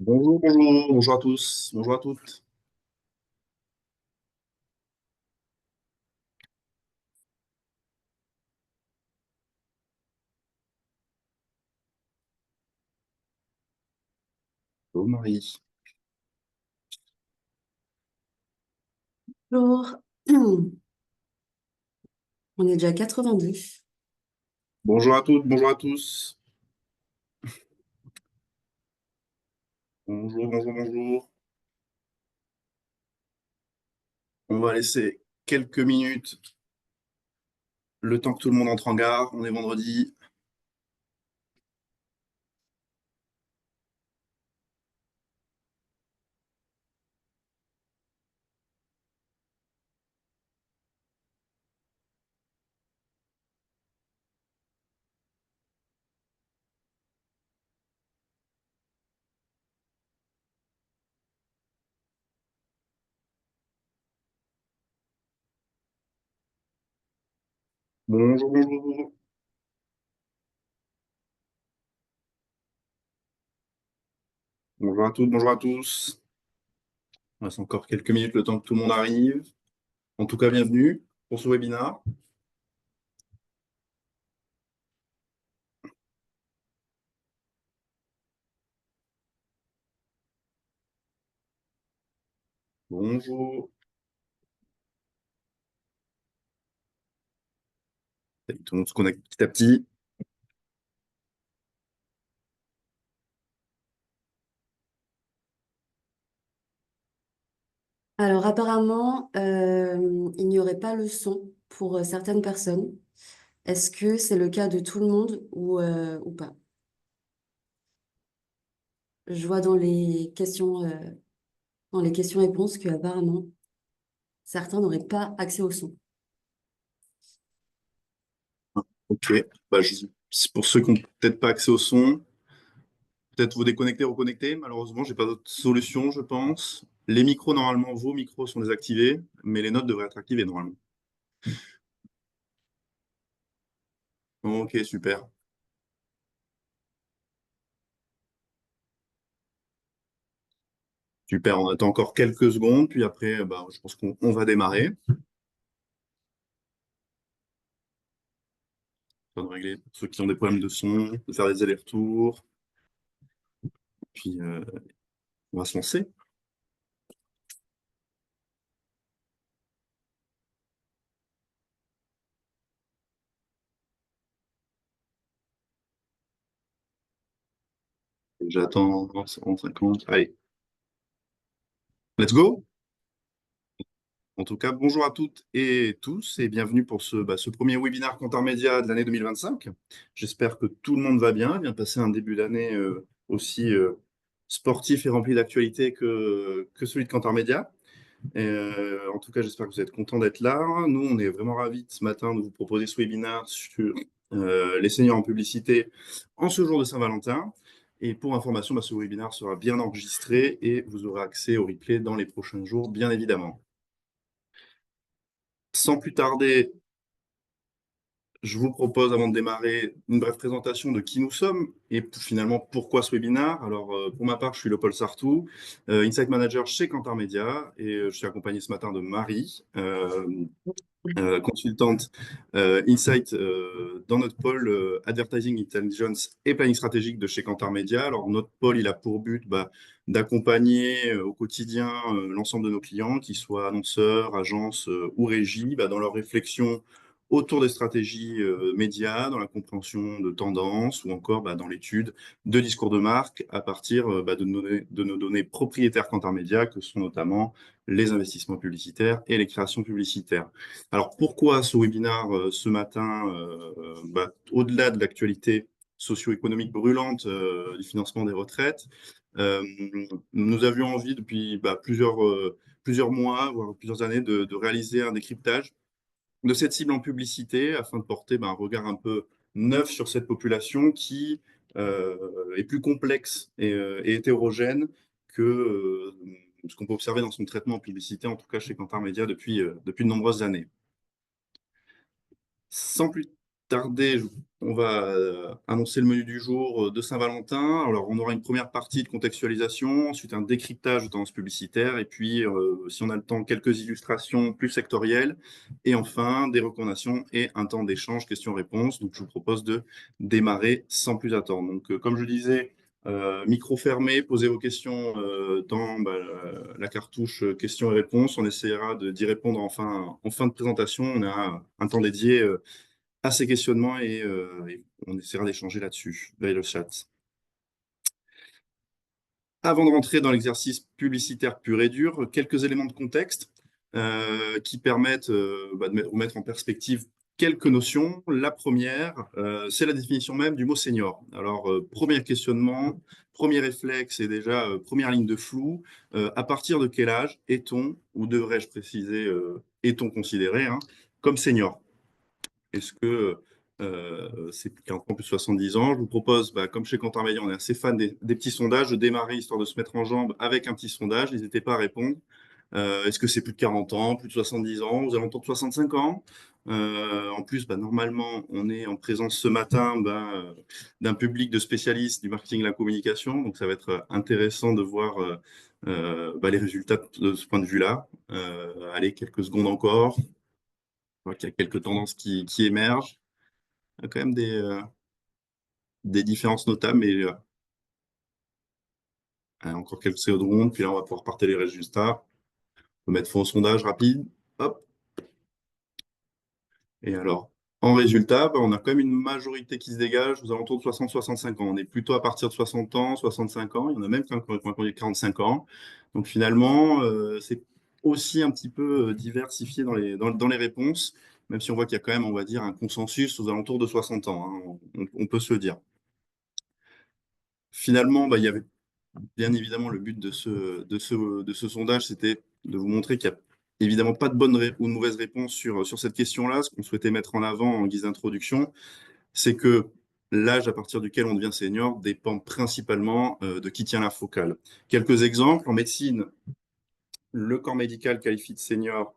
Bonjour, bonjour, bonjour à tous, bonjour à toutes. Bonjour Marie. Bonjour. On est déjà à 82. Bonjour à toutes, bonjour à tous. Bonjour, bonjour, bonjour. On va laisser quelques minutes, le temps que tout le monde entre en gare. On est vendredi. Bonjour, bonjour, bonjour. Bonjour à toutes, bonjour à tous. On reste encore quelques minutes, le temps que tout le monde arrive. En tout cas, bienvenue pour ce webinaire. Bonjour. Salut, tout le monde se connecte petit à petit. Alors apparemment, il n'y aurait pas le son pour certaines personnes. Est-ce que c'est le cas de tout le monde ou pas? Je vois dans les questions-réponses que apparemment certains n'auraient pas accès au son. Ok, c'est pour ceux qui n'ont peut-être pas accès au son. Peut-être vous déconnecter, reconnecter. Malheureusement, j'ai pas d'autre solution, je pense. Les micros, normalement, vos micros sont désactivés, mais les notes devraient être activées normalement. Ok, super. Super, on attend encore quelques secondes, puis après, bah, je pense qu'on va démarrer. On va régler pour ceux qui ont des problèmes de son, de faire des allers-retours, puis on va se lancer. J'attends 50. Allez, let's go! En tout cas, bonjour à toutes et tous et bienvenue pour ce premier webinaire Compteur Média de l'année 2025. J'espère que tout le monde va bien passer un début d'année aussi sportif et rempli d'actualités que celui de Compteur Média. En tout cas, j'espère que vous êtes contents d'être là. Nous, on est vraiment ravis ce matin de vous proposer ce webinaire sur les seniors en publicité en ce jour de Saint-Valentin. Et pour information, ce webinaire sera bien enregistré et vous aurez accès au replay dans les prochains jours, bien évidemment. Sans plus tarder, je vous propose, avant de démarrer, une brève présentation de qui nous sommes et finalement pourquoi ce webinaire. Alors, pour ma part, je suis Paul Sartou, Insight Manager chez Kantar Media et je suis accompagné ce matin de Marie, consultante Insight dans notre pôle Advertising Intelligence et Planning Stratégique de chez Kantar Media. Alors, notre pôle, il a pour but d'accompagner au quotidien l'ensemble de nos clients, qu'ils soient annonceurs, agences ou régies, dans leur réflexion autour des stratégies médias, dans la compréhension de tendances ou encore dans l'étude de discours de marque à partir de nos données propriétaires Kantar Media, que sont notamment les investissements publicitaires et les créations publicitaires. Alors pourquoi ce webinaire ce matin, au-delà de l'actualité socio-économique brûlante du financement des retraites, euh, nous avions envie depuis plusieurs mois, voire plusieurs années, de réaliser un décryptage de cette cible en publicité afin de porter un regard un peu neuf sur cette population qui est plus complexe et hétérogène que ce qu'on peut observer dans son traitement en publicité, en tout cas chez Kantar Media depuis de nombreuses années. Sans plus tarder, on va annoncer le menu du jour de Saint-Valentin. Alors, on aura une première partie de contextualisation, ensuite un décryptage de tendances publicitaires, et puis, si on a le temps, quelques illustrations plus sectorielles, et enfin, des recommandations et un temps d'échange, questions-réponses. Donc, je vous propose de démarrer sans plus attendre. Donc, comme je disais, micro fermé, posez vos questions dans la cartouche questions et réponses. On essaiera d'y répondre en fin de présentation. On a un temps dédié à ces questionnements et on essaiera d'échanger là-dessus, via le chat. Avant de rentrer dans l'exercice publicitaire pur et dur, quelques éléments de contexte qui permettent de remettre en perspective quelques notions. La première, c'est la définition même du mot senior. Alors, premier questionnement, premier réflexe et déjà première ligne de flou. À partir de quel âge est-on, ou devrais-je préciser, est-on considéré comme senior? Est-ce que c'est plus 40 ans, plus 70 ans? Je vous propose, comme chez Quentin Meillan, on est assez fan des petits sondages, de démarrer histoire de se mettre en jambe avec un petit sondage. N'hésitez pas à répondre. Est-ce que c'est plus de 40 ans, plus de 70 ans, aux alentours de 65 ans? En plus, normalement, on est en présence ce matin d'un public de spécialistes du marketing et de la communication. Donc, ça va être intéressant de voir les résultats de ce point de vue-là. Allez, quelques secondes encore. Je vois qu'il y a quelques tendances qui émergent. Il y a quand même des différences notables, mais encore quelques secondes, puis là, on va pouvoir partager les résultats. On peut mettre fond au sondage rapide. Hop. Et alors, en résultat, on a quand même une majorité qui se dégage aux alentours de 60-65 ans. On est plutôt à partir de 60 ans, 65 ans. Il y en a même qui ont conduit 45 ans. Donc finalement, c'est aussi un petit peu diversifié dans les réponses, même si on voit qu'il y a quand même, on va dire, un consensus aux alentours de 60 ans. On peut se le dire. Finalement, il y avait bien évidemment le but de ce sondage, c'était de vous montrer qu'il n'y a évidemment pas de bonne ou de mauvaise réponse sur cette question-là. Ce qu'on souhaitait mettre en avant en guise d'introduction, c'est que l'âge à partir duquel on devient senior dépend principalement de qui tient la focale. Quelques exemples, en médecine, le corps médical qualifie de senior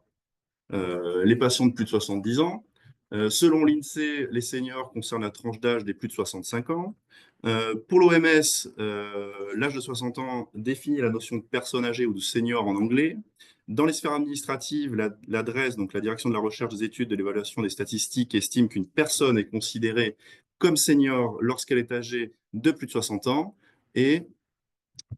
les patients de plus de 70 ans. Selon l'INSEE, les seniors concernent la tranche d'âge des plus de 65 ans. Pour l'OMS, l'âge de 60 ans définit la notion de personne âgée ou de senior en anglais. Dans les sphères administratives, l'adresse, donc la direction de la recherche, des études, de l'évaluation des statistiques, estime qu'une personne est considérée comme senior lorsqu'elle est âgée de plus de 60 ans. Et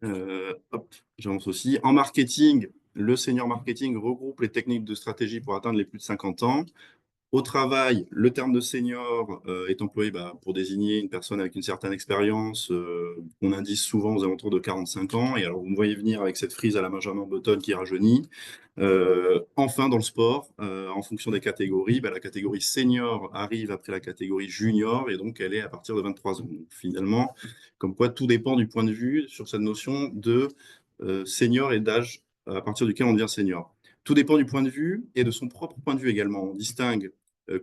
hop, j'avance aussi. En marketing, le senior marketing regroupe les techniques de stratégie pour atteindre les plus de 50 ans. Au travail, le terme de senior est employé pour désigner une personne avec une certaine expérience qu'on indique souvent aux alentours de 45 ans. Et alors, vous me voyez venir avec cette frise à la Benjamin Button qui rajeunit. Enfin, dans le sport, en fonction des catégories, la catégorie senior arrive après la catégorie junior et donc elle est à partir de 23 ans. Donc, finalement, comme quoi tout dépend du point de vue sur cette notion de senior et d'âge à partir duquel on devient senior. Tout dépend du point de vue et de son propre point de vue également. On distingue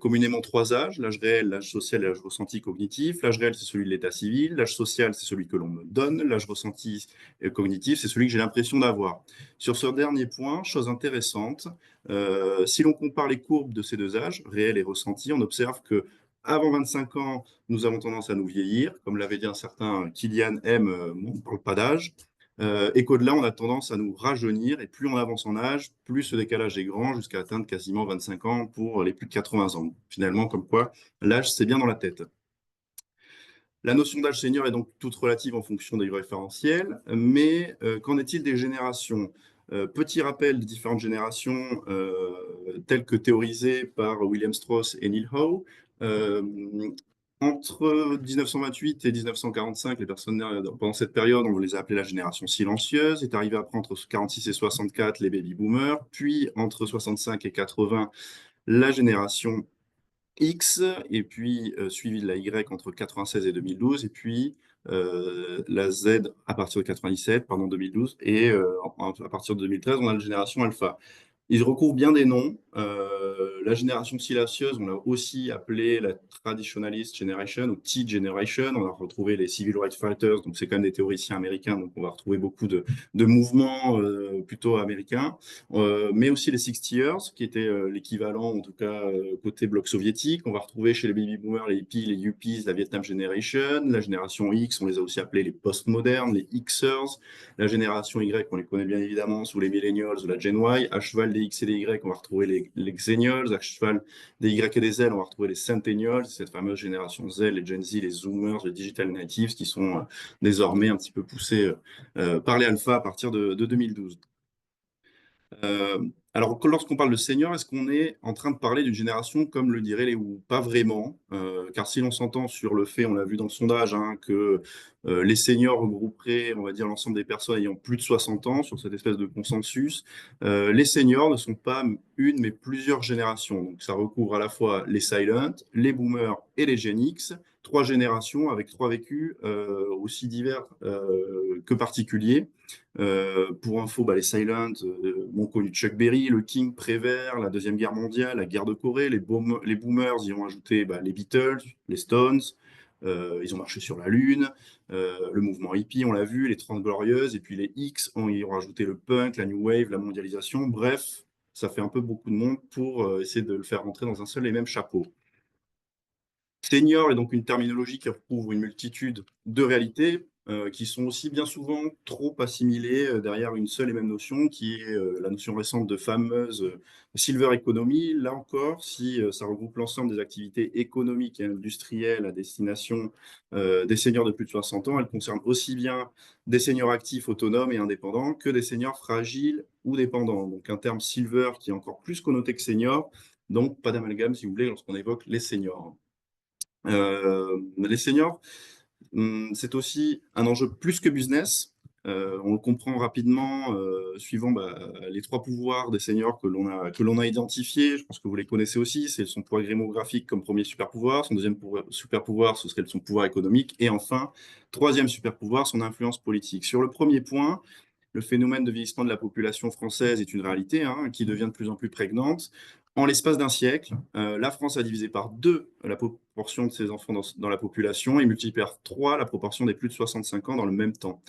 communément trois âges, l'âge réel, l'âge social et l'âge ressenti cognitif. L'âge réel, c'est celui de l'état civil. L'âge social, c'est celui que l'on me donne. L'âge ressenti cognitif, c'est celui que j'ai l'impression d'avoir. Sur ce dernier point, chose intéressante, si l'on compare les courbes de ces deux âges, réel et ressenti, on observe que avant 25 ans, nous avons tendance à nous vieillir. Comme l'avait dit un certain Kylian M, on ne parle pas d'âge. Et qu'au-delà, on a tendance à nous rajeunir, et plus on avance en âge, plus ce décalage est grand, jusqu'à atteindre quasiment 25 ans pour les plus de 80 ans. Finalement, comme quoi, l'âge, c'est bien dans la tête. La notion d'âge senior est donc toute relative en fonction des référentiels, mais qu'en est-il des générations? Petit rappel des différentes générations telles que théorisées par William Strauss et Neil Howe. Entre 1928 et 1945, les personnes nées pendant cette période, on les a appelées la génération silencieuse. Est arrivé après entre 46 et 64 les baby boomers, puis entre 65 et 80 la génération X, et puis suivi de la Y entre 96 et 2012, et puis la Z à partir de 97, pardon, 2012, et à partir de 2013, on a la génération alpha. Ils recouvrent bien des noms. La génération silencieuse, on l'a aussi appelée la Traditionalist Generation ou T-Generation. On va retrouver les Civil Rights Fighters, donc c'est quand même des théoriciens américains, donc on va retrouver beaucoup de mouvements plutôt américains. Mais aussi les 60 Years, qui étaient l'équivalent, en tout cas, côté bloc soviétique. On va retrouver chez les baby boomers, les hippies, les yuppies, la Vietnam Generation. La génération X, on les a aussi appelés les postmodernes, les Xers. La génération Y, on les connaît bien évidemment sous les millennials ou la Gen Y. À cheval des X et des Y, on va retrouver les Xennials. À cheval des Y et des Z, on va retrouver les Centennials, cette fameuse génération Z, les Gen Z, les Zoomers, les Digital Natives, qui sont désormais un petit peu poussés par les alphas à partir de 2012. Euh, alors, lorsqu'on parle de seniors, est-ce qu'on est en train de parler d'une génération comme le diraient les ou pas vraiment? Car si l'on s'entend sur le fait, on l'a vu dans le sondage, hein, que les seniors regrouperaient, on va dire, l'ensemble des personnes ayant plus de 60 ans sur cette espèce de consensus, les seniors ne sont pas une, mais plusieurs générations. Donc, ça recouvre à la fois les silent, les boomers et les Gen X, trois générations avec trois vécus aussi divers que particuliers. Pour info, bah, les Silent ont connu Chuck Berry, le King, Prévert, la Deuxième Guerre mondiale, la guerre de Corée. Les Boomers y ont ajouté bah, les Beatles, les Stones. Ils ont marché sur la Lune. Le mouvement hippie, on l'a vu, les 30 Glorieuses. Et puis les X y ont rajouté le punk, la New Wave, la mondialisation. Bref, ça fait un peu beaucoup de monde pour essayer de le faire rentrer dans un seul et même chapeau. Senior est donc une terminologie qui recouvre une multitude de réalités qui sont aussi bien souvent trop assimilées derrière une seule et même notion, qui est la notion récente de fameuse silver economy. Là encore, si ça regroupe l'ensemble des activités économiques et industrielles à destination des seniors de plus de 60 ans, elle concerne aussi bien des seniors actifs, autonomes et indépendants que des seniors fragiles ou dépendants. Donc un terme silver qui est encore plus connoté que senior, donc pas d'amalgame si vous voulez lorsqu'on évoque les seniors. Les seniors, c'est aussi un enjeu plus que business. On le comprend rapidement suivant bah, les trois pouvoirs des seniors que l'on a identifiés. Je pense que vous les connaissez aussi. C'est son pouvoir démographique comme premier super pouvoir. Son deuxième super pouvoir, ce serait son pouvoir économique. Et enfin, troisième super pouvoir, son influence politique. Sur le premier point, le phénomène de vieillissement de la population française est une réalité hein, qui devient de plus en plus prégnante. En l'espace d'un siècle, la France a divisé par deux la proportion de ses enfants dans la population et multiplié par trois la proportion des plus de 65 ans dans le même temps.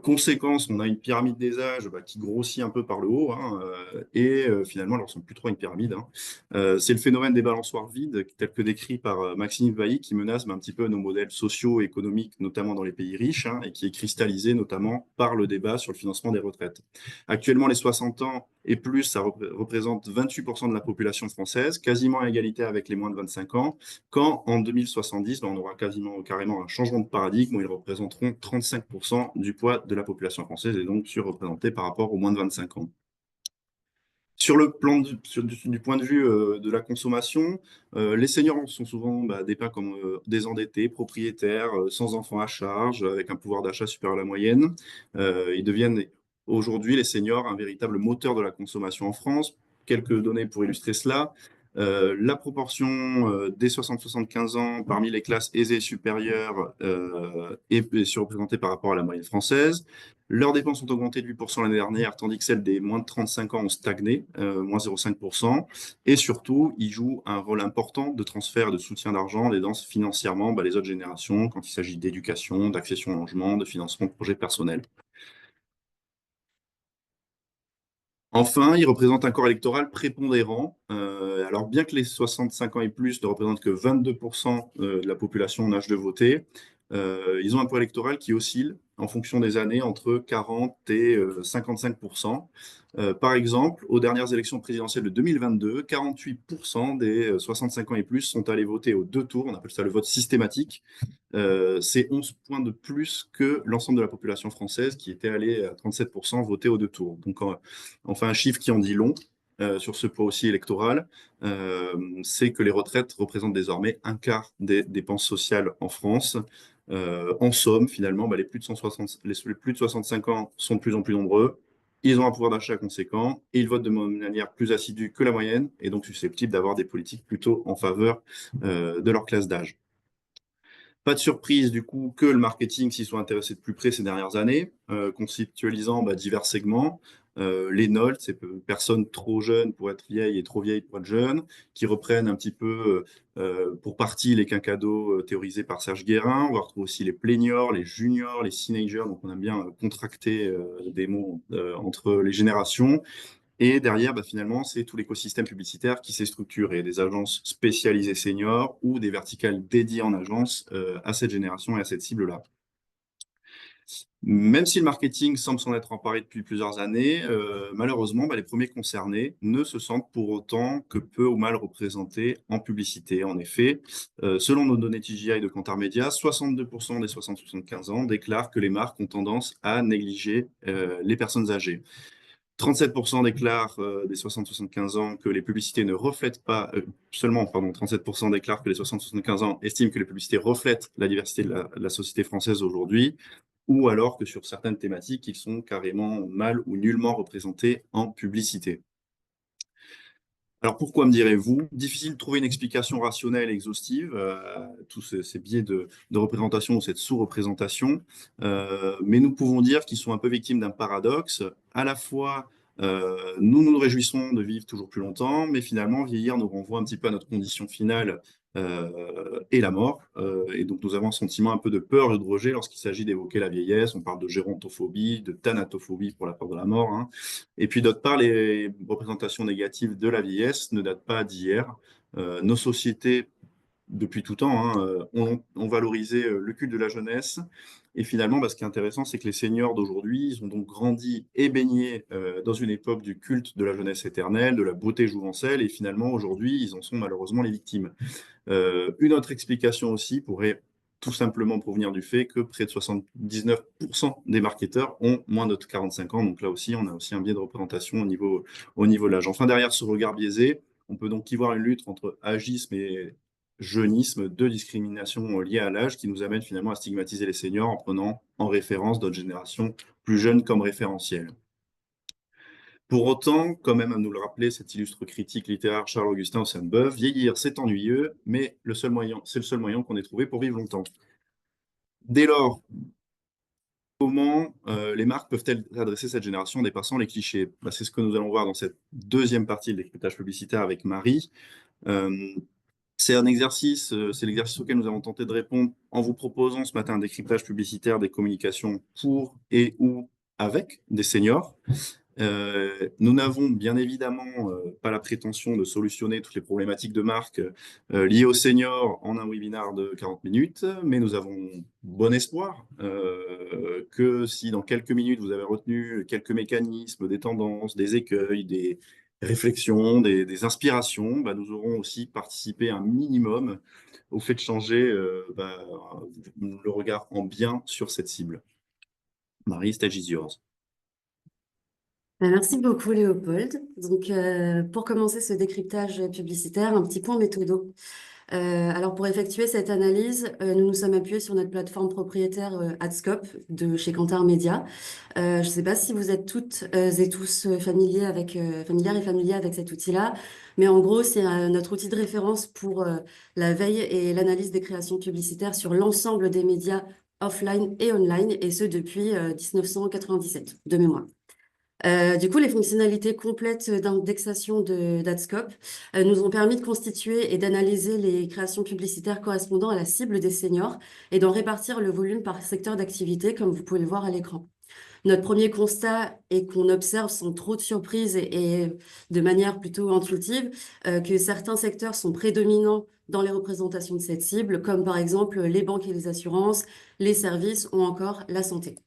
Conséquence, on a une pyramide des âges bah, qui grossit un peu par le haut, hein, et finalement, elle ne ressemble plus trop à une pyramide. Hein. C'est le phénomène des balançoires vides, tel que décrit par Maxime Vailly, qui menace bah, un petit peu nos modèles sociaux et économiques, notamment dans les pays riches, hein, et qui est cristallisé notamment par le débat sur le financement des retraites. Actuellement, les 60 ans et plus, ça représente 28% de la population française, quasiment à égalité avec les moins de 25 ans, quand en 2070, ben, on aura carrément un changement de paradigme où ils représenteront 35% du poids de la population française et donc surreprésentés par rapport aux moins de 25 ans. Sur le plan du point de vue de la consommation, les seniors sont souvent bah, dépeints comme désendettés, propriétaires, sans enfants à charge, avec un pouvoir d'achat supérieur à la moyenne. Ils deviennent aujourd'hui, les seniors, un véritable moteur de la consommation en France. Quelques données pour illustrer cela. La proportion des 60-75 ans parmi les classes aisées supérieures est surreprésentée par rapport à la moyenne française. Leurs dépenses ont augmenté de 8% l'année dernière, tandis que celles des moins de 35 ans ont stagné, moins 0,5%. Et surtout, ils jouent un rôle important de transfert de soutien d'argent, aidant financièrement bah, les autres générations quand il s'agit d'éducation, d'accession au logement, de financement de projets personnels. Enfin, ils représentent un corps électoral prépondérant. Alors, bien que les 65 ans et plus ne représentent que 22% de la population en âge de voter, ils ont un poids électoral qui oscille en fonction des années entre 40 et 55%. Par exemple, aux dernières élections présidentielles de 2022, 48% des 65 ans et plus sont allés voter aux deux tours. On appelle ça le vote systématique. C'est 11 points de plus que l'ensemble de la population française qui était allée à 37% voter aux deux tours. Donc, enfin, un chiffre qui en dit long sur ce poids aussi électoral, c'est que les retraites représentent désormais un quart des dépenses sociales en France. En somme, finalement, bah, les plus de 65 ans sont de plus en plus nombreux. Ils ont un pouvoir d'achat conséquent et ils votent de manière plus assidue que la moyenne et donc susceptibles d'avoir des politiques plutôt en faveur de leur classe d'âge. Pas de surprise du coup que le marketing s'y soit intéressé de plus près ces dernières années, conceptualisant divers segments. Les nolds, c'est personnes trop jeunes pour être vieilles et trop vieilles pour être jeunes, qui reprennent un petit peu pour partie les quinquados théorisés par Serge Guérin. On va retrouver aussi les plaignards, les juniors, les teenagers, donc on aime bien contracter des mots entre les générations. Et derrière, finalement, c'est tout l'écosystème publicitaire qui s'est structuré, des agences spécialisées seniors ou des verticales dédiées en agence à cette génération et à cette cible-là. Même si le marketing semble s'en être emparé depuis plusieurs années, malheureusement, les premiers concernés ne se sentent pour autant que peu ou mal représentés en publicité. En effet, selon nos données TGI de Kantar Media, 62% des 60-75 ans déclarent que les marques ont tendance à négliger les personnes âgées. 37% déclarent des 60-75 ans que les publicités ne reflètent pas, seulement, pardon, 37% déclarent que les 60-75 ans estiment que les publicités reflètent la diversité de la société française aujourd'hui, ou alors que sur certaines thématiques, ils sont carrément mal ou nullement représentés en publicité. Alors pourquoi me direz-vous? Difficile de trouver une explication rationnelle et exhaustive à tous ces biais de représentation ou cette sous-représentation, mais nous pouvons dire qu'ils sont un peu victimes d'un paradoxe. À la fois, nous nous réjouissons de vivre toujours plus longtemps, mais finalement, vieillir nous renvoie un petit peu à notre condition finale et la mort. Et donc nous avons un sentiment un peu de peur et de rejet lorsqu'il s'agit d'évoquer la vieillesse. On parle de gérontophobie, de thanatophobie pour la peur de la mort, hein. Et puis d'autre part, les représentations négatives de la vieillesse ne datent pas d'hier. Nos sociétés, depuis tout temps, hein, ont valorisé le culte de la jeunesse. Et finalement, ce qui est intéressant, c'est que les seniors d'aujourd'hui, ils ont donc grandi et baigné dans une époque du culte de la jeunesse éternelle, de la beauté jouvencelle, et finalement, aujourd'hui, ils en sont malheureusement les victimes. Une autre explication aussi pourrait tout simplement provenir du fait que près de 79% des marketeurs ont moins de 45 ans. Donc là aussi, on a aussi un biais de représentation au niveau de l'âge. Enfin, derrière ce regard biaisé, on peut donc y voir une lutte entre agisme et jeunisme, deux discriminations liées à l'âge qui nous amènent finalement à stigmatiser les seniors en prenant en référence d'autres générations plus jeunes comme référentiel. Pour autant, quand même à nous le rappeler, cet illustre critique littéraire Charles-Augustin au Sainte-Beuve, vieillir c'est ennuyeux, mais c'est le seul moyen qu'on ait trouvé pour vivre longtemps. Dès lors, comment les marques peuvent-elles adresser cette génération en dépassant les clichés? C'est ce que nous allons voir dans cette deuxième partie de l'écoutage publicitaire avec Marie. Euh, c'est un exercice, c'est l'exercice auquel nous avons tenté de répondre en vous proposant ce matin un décryptage publicitaire des communications pour et ou avec des seniors. Nous n'avons bien évidemment pas la prétention de solutionner toutes les problématiques de marque liées aux seniors en un webinaire de 40 minutes, mais nous avons bon espoir que si dans quelques minutes vous avez retenu quelques mécanismes, des tendances, des écueils, des réflexions, des inspirations, nous aurons aussi participé un minimum au fait de changer le regard en bien sur cette cible. Marie, stage is yours. Merci beaucoup, Léopold. Donc, pour commencer ce décryptage publicitaire, un petit point méthodo. Alors, pour effectuer cette analyse, nous nous sommes appuyés sur notre plateforme propriétaire Adscope de chez Kantar Media. Je ne sais pas si vous êtes toutes et tous familières et familiers avec cet outil-là, mais en gros, c'est notre outil de référence pour la veille et l'analyse des créations publicitaires sur l'ensemble des médias offline et online, et ce depuis 1997, de mémoire. Du coup, les fonctionnalités complètes d'indexation d'Adscope nous ont permis de constituer et d'analyser les créations publicitaires correspondant à la cible des seniors et d'en répartir le volume par secteur d'activité, comme vous pouvez le voir à l'écran. Notre premier constat est qu'on observe sans trop de surprise et de manière plutôt intuitive que certains secteurs sont prédominants dans les représentations de cette cible, comme par exemple les banques et les assurances, les services ou encore la santé.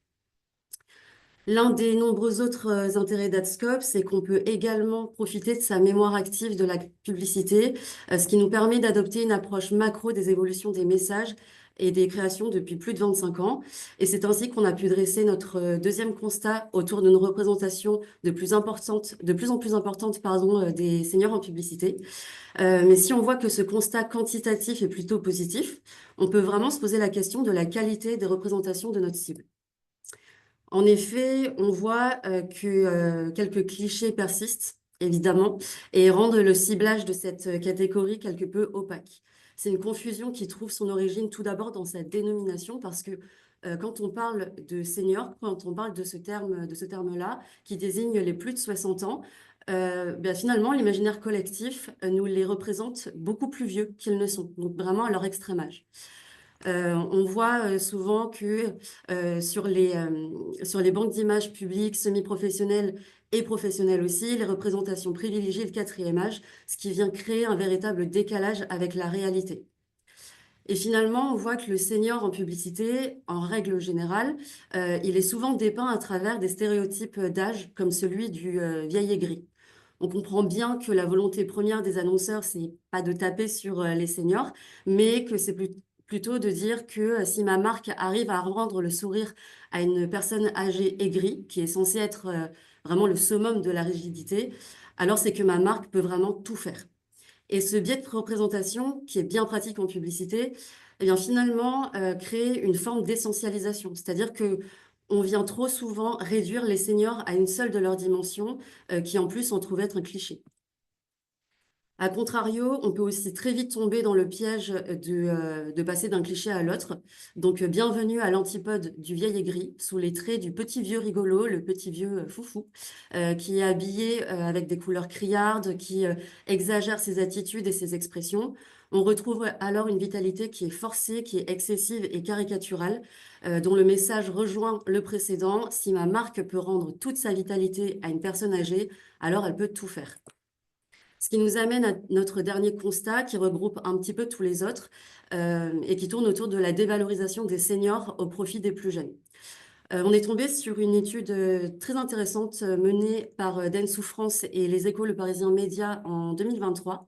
L'un des nombreux autres intérêts d'Adscope, c'est qu'on peut également profiter de sa mémoire active de la publicité, ce qui nous permet d'adopter une approche macro des évolutions des messages et des créations depuis plus de 25 ans. Et c'est ainsi qu'on a pu dresser notre deuxième constat autour d'une représentation de plus en plus importante, des seniors en publicité. Mais si on voit que ce constat quantitatif est plutôt positif, on peut vraiment se poser la question de la qualité des représentations de notre cible. En effet, on voit que quelques clichés persistent, évidemment, et rendent le ciblage de cette catégorie quelque peu opaque. C'est une confusion qui trouve son origine tout d'abord dans sa dénomination, parce que quand on parle de senior, quand on parle de ce terme-là, qui désigne les plus de 60 ans, finalement, l'imaginaire collectif nous les représente beaucoup plus vieux qu'ils ne sont, donc vraiment à leur extrême âge. On voit souvent que sur les banques d'images publiques, semi-professionnelles et professionnelles aussi, les représentations privilégient le quatrième âge, ce qui vient créer un véritable décalage avec la réalité. Et finalement, on voit que le senior en publicité, en règle générale, il est souvent dépeint à travers des stéréotypes d'âge comme celui du vieil aigri. On comprend bien que la volonté première des annonceurs, c'est pas de taper sur les seniors, mais que c'est plutôt de dire que si ma marque arrive à rendre le sourire à une personne âgée aigrie, qui est censée être vraiment le summum de la rigidité, alors c'est que ma marque peut vraiment tout faire. Et ce biais de représentation, qui est bien pratique en publicité, eh bien finalement crée une forme d'essentialisation. C'est-à-dire que on vient trop souvent réduire les seniors à une seule de leurs dimensions, qui en plus en trouve être un cliché. A contrario, on peut aussi très vite tomber dans le piège de passer d'un cliché à l'autre. Donc, bienvenue à l'antipode du vieil aigri, sous les traits du petit vieux rigolo, le petit vieux foufou, qui est habillé avec des couleurs criardes, qui exagère ses attitudes et ses expressions. On retrouve alors une vitalité qui est forcée, qui est excessive et caricaturale, dont le message rejoint le précédent. Si ma marque peut rendre toute sa vitalité à une personne âgée, alors elle peut tout faire. Ce qui nous amène à notre dernier constat qui regroupe un petit peu tous les autres et qui tourne autour de la dévalorisation des seniors au profit des plus jeunes. On est tombé sur une étude très intéressante menée par Dentsu France et Les Échos, Le Parisien Média en 2023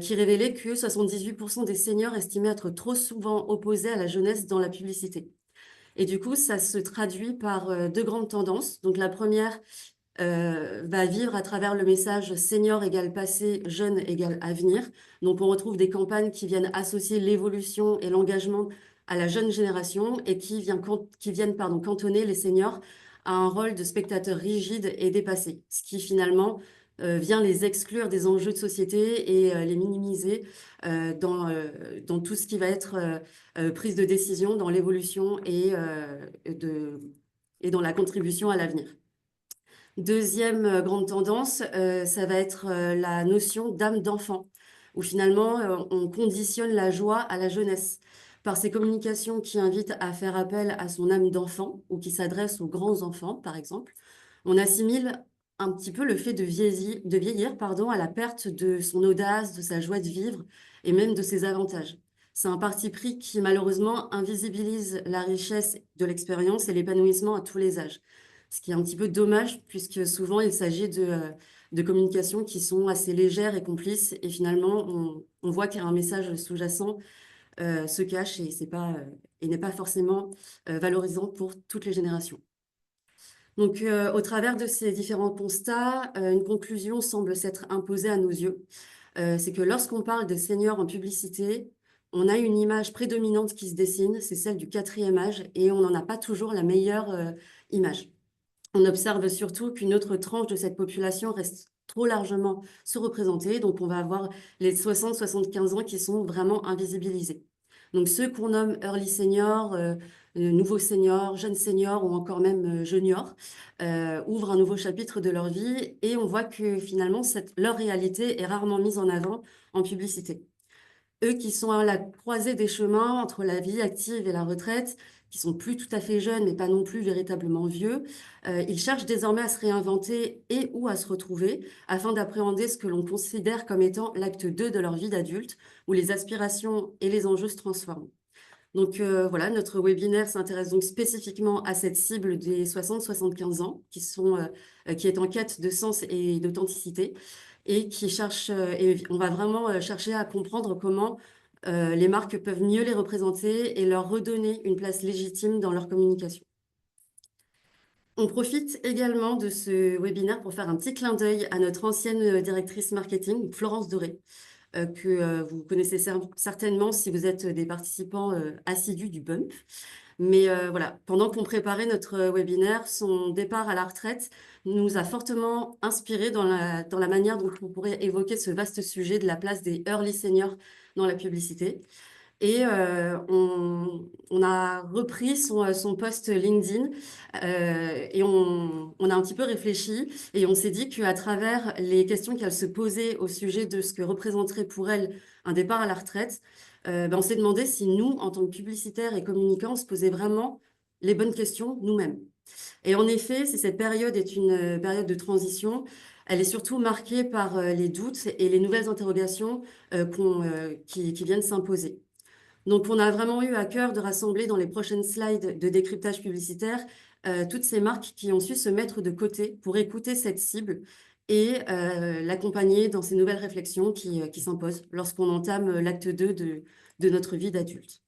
qui révélait que 78% des seniors estimaient être trop souvent opposés à la jeunesse dans la publicité. Et du coup, ça se traduit par deux grandes tendances. Donc la première, va vivre à travers le message senior égale passé, jeune égale avenir. Donc on retrouve des campagnes qui viennent associer l'évolution et l'engagement à la jeune génération et qui viennent cantonner les seniors à un rôle de spectateurs rigides et dépassés, ce qui finalement vient les exclure des enjeux de société et les minimiser dans tout ce qui va être prise de décision, dans l'évolution et dans la contribution à l'avenir. Deuxième grande tendance, ça va être la notion d'âme d'enfant, où finalement on conditionne la joie à la jeunesse par ces communications qui invitent à faire appel à son âme d'enfant ou qui s'adressent aux grands enfants, par exemple. On assimile un petit peu le fait de vieillir, pardon, à la perte de son audace, de sa joie de vivre et même de ses avantages. C'est un parti pris qui malheureusement invisibilise la richesse de l'expérience et l'épanouissement à tous les âges. Ce qui est un petit peu dommage, puisque souvent il s'agit de communications qui sont assez légères et complices, et finalement on voit qu'il y a un message sous-jacent se cache et c'est pas et n'est pas forcément valorisant pour toutes les générations. Donc, au travers de ces différents constats, une conclusion semble s'être imposée à nos yeux. C'est que lorsqu'on parle de seniors en publicité, on a une image prédominante qui se dessine, c'est celle du quatrième âge, et on n'en a pas toujours la meilleure image. On observe surtout qu'une autre tranche de cette population reste trop largement sous-représentée. Donc, on va avoir les 60-75 ans qui sont vraiment invisibilisés. Donc, ceux qu'on nomme early senior, nouveaux seniors, jeunes seniors ou encore même juniors ouvrent un nouveau chapitre de leur vie et on voit que finalement, leur réalité est rarement mise en avant en publicité. Eux qui sont à la croisée des chemins entre la vie active et la retraite, qui sont plus tout à fait jeunes, mais pas non plus véritablement vieux, ils cherchent désormais à se réinventer et ou à se retrouver afin d'appréhender ce que l'on considère comme étant l'acte 2 de leur vie d'adulte, où les aspirations et les enjeux se transforment. Donc voilà, notre webinaire s'intéresse donc spécifiquement à cette cible des 60-75 ans qui est en quête de sens et d'authenticité et qui cherche, et on va vraiment chercher à comprendre comment les marques peuvent mieux les représenter et leur redonner une place légitime dans leur communication. On profite également de ce webinaire pour faire un petit clin d'œil à notre ancienne directrice marketing, Florence Doré, que vous connaissez certainement si vous êtes des participants assidus du Bump. Mais voilà, pendant qu'on préparait notre webinaire, son départ à la retraite nous a fortement inspiré dans la manière dont on pourrait évoquer ce vaste sujet de la place des early seniors dans la publicité. Et on a repris son post LinkedIn et on a un petit peu réfléchi et on s'est dit qu'à travers les questions qu'elle se posait au sujet de ce que représenterait pour elle un départ à la retraite, on s'est demandé si nous, en tant que publicitaires et communicants, on se posait vraiment les bonnes questions nous-mêmes. Et en effet, si cette période est une période de transition, elle est surtout marquée par les doutes et les nouvelles interrogations qui viennent s'imposer. Donc, on a vraiment eu à cœur de rassembler dans les prochaines slides de décryptage publicitaire toutes ces marques qui ont su se mettre de côté pour écouter cette cible et l'accompagner dans ces nouvelles réflexions qui s'imposent lorsqu'on entame l'acte 2 de notre vie d'adulte.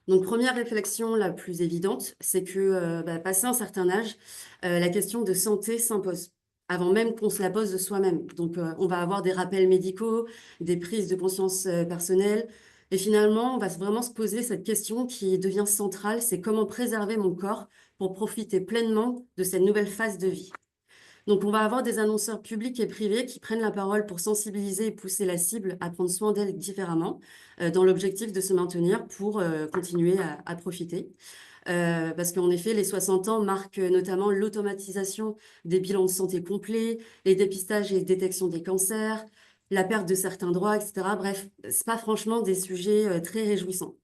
Donc, première réflexion la plus évidente, c'est que passé un certain âge, la question de santé s'impose avant même qu'on se la pose de soi-même. Donc, on va avoir des rappels médicaux, des prises de conscience personnelles. Et finalement, on va vraiment se poser cette question qui devient centrale, c'est comment préserver mon corps pour profiter pleinement de cette nouvelle phase de vie. Donc, on va avoir des annonceurs publics et privés qui prennent la parole pour sensibiliser et pousser la cible à prendre soin d'elle différemment, dans l'objectif de se maintenir pour continuer à profiter. Parce qu'en effet, les 60 ans marquent notamment l'automatisation des bilans de santé complets, les dépistages et détections des cancers, la perte de certains droits, etc. Bref, c'est pas franchement des sujets très réjouissants.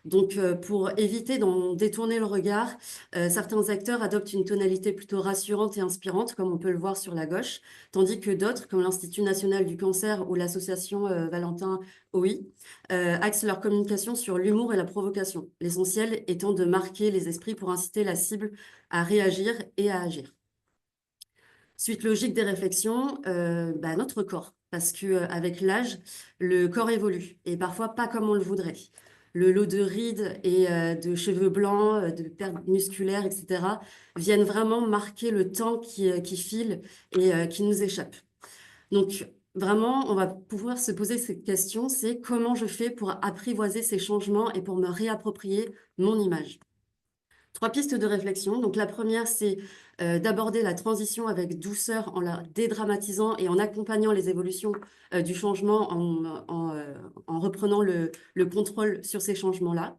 Donc, pour éviter d'en détourner le regard, certains acteurs adoptent une tonalité plutôt rassurante et inspirante, comme on peut le voir sur la gauche, tandis que d'autres, comme l'Institut national du cancer ou l'association Valentin OI, axent leur communication sur l'humour et la provocation, l'essentiel étant de marquer les esprits pour inciter la cible à réagir et à agir. Suite logique des réflexions, notre corps, parce que avec l'âge, le corps évolue et parfois pas comme on le voudrait. Le lot de rides et de cheveux blancs, de pertes musculaires, etc., viennent vraiment marquer le temps qui file et qui nous échappe. Donc, vraiment, on va pouvoir se poser cette question, c'est comment je fais pour apprivoiser ces changements et pour me réapproprier mon image. 3 pistes de réflexion. Donc, la première, c'est d'aborder la transition avec douceur en la dédramatisant et en accompagnant les évolutions du changement en reprenant le contrôle sur ces changements-là.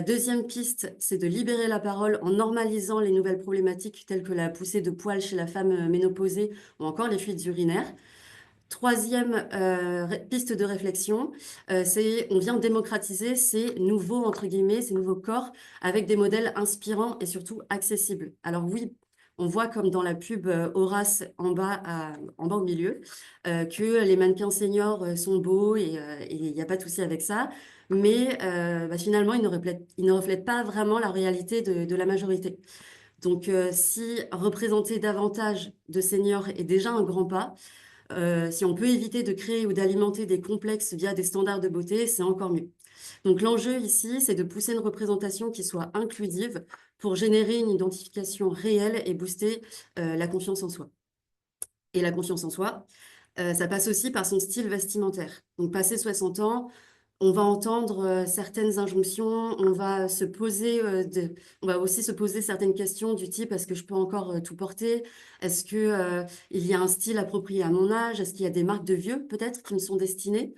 Deuxième piste, c'est de libérer la parole en normalisant les nouvelles problématiques telles que la poussée de poils chez la femme ménopausée ou encore les fuites urinaires. Troisième piste de réflexion, c'est on vient démocratiser ces nouveaux, entre guillemets, ces nouveaux corps avec des modèles inspirants et surtout accessibles. Alors oui, on voit comme dans la pub Horace en bas au milieu, que les mannequins seniors sont beaux et il n'y a pas de souci avec ça. Mais finalement, ils ne reflètent pas vraiment la réalité de la majorité. Donc, si représenter davantage de seniors est déjà un grand pas, si on peut éviter de créer ou d'alimenter des complexes via des standards de beauté, c'est encore mieux. Donc l'enjeu ici, c'est de pousser une représentation qui soit inclusive pour générer une identification réelle et booster la confiance en soi. Et la confiance en soi, ça passe aussi par son style vestimentaire. Donc passé 60 ans, on va entendre certaines injonctions, on va aussi se poser certaines questions du type est-ce que je peux encore tout porter? Est-ce que il y a un style approprié à mon âge? Est-ce qu'il y a des marques de vieux peut-être qui me sont destinées?